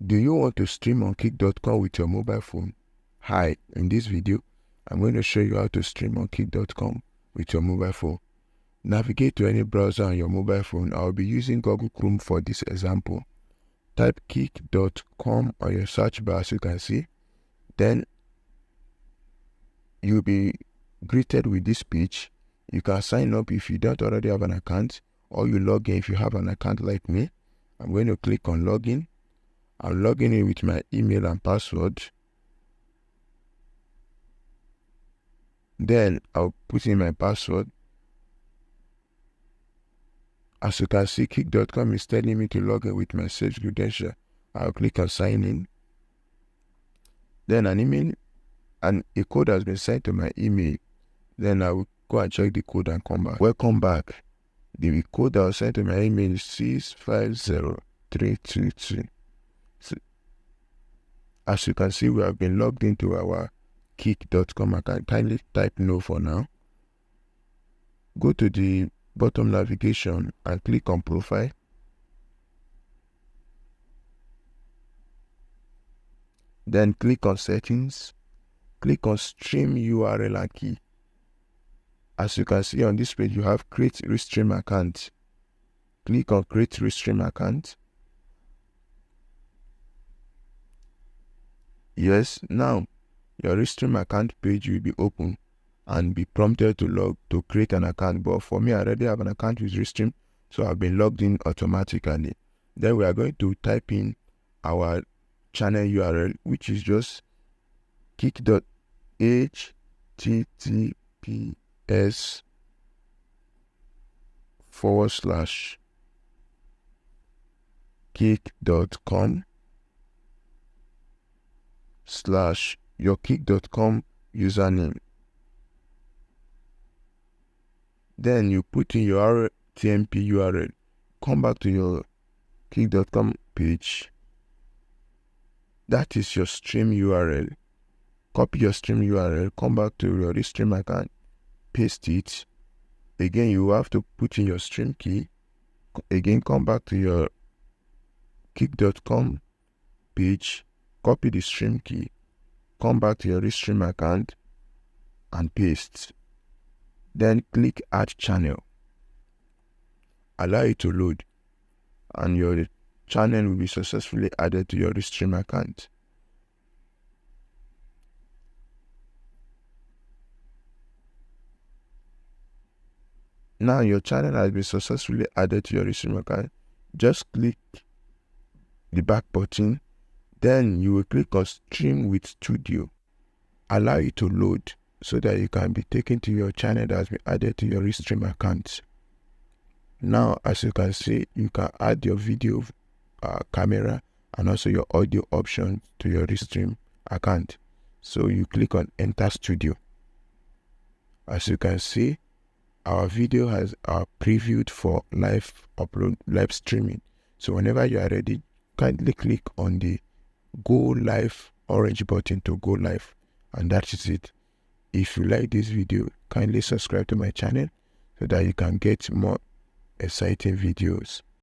Do you want to stream on Kick.com with your mobile phone? Hi, in this video, I'm going to show you how to stream on Kick.com with your mobile phone. Navigate to any browser on your mobile phone. I'll be using Google Chrome for this example. Type Kick.com on your search bar as you can see. Then you'll be greeted with this page. You can sign up if you don't already have an account, or you log in if you have an account like me. I'm going to click on login. I'm logging in with my email and password. Then I'll put in my password. As you can see, Kick.com is telling me to log in with my saved credential. I'll click on sign in. Then an email and a code has been sent to my email. Then I will go and check the code and come back. Welcome back. The code that was sent to my email is 650322. So, as you can see, we have been logged into our Kick.com account. Kindly type no for now. Go to the bottom navigation and click on profile. Then click on settings. Click on stream URL and key. As you can see on this page, you have create restream account. Click on create restream account. Yes, now your restream account page will be open and be prompted to create an account. But for me, I already have an account with Restream, so I've been logged in automatically. Then we are going to type in our channel URL, which is just kick.com/your Kick.com username. Then you put in your TMP URL. Come back to your Kick.com page. That is your stream URL. Copy your stream URL. Come back to your Restream account. Paste it. Again, you have to put in your stream key. Again, come back to your Kick.com page. Copy the stream key. Come back to your Restream account and paste. Then click add channel. Allow it to load and your channel will be successfully added to your Restream account. Now your channel has been successfully added to your Restream account. Just click the back button. Then you will click on stream with studio. Allow it to load so that you can be taken to your channel that has been added to your Restream account. Now, as you can see, you can add your video camera and also your audio option to your Restream account. So you click on enter studio. As you can see, our video has previewed for live streaming. So whenever you are ready, kindly click on the go live orange button to go live, and that is it. If you like this video, kindly subscribe to my channel so that you can get more exciting videos.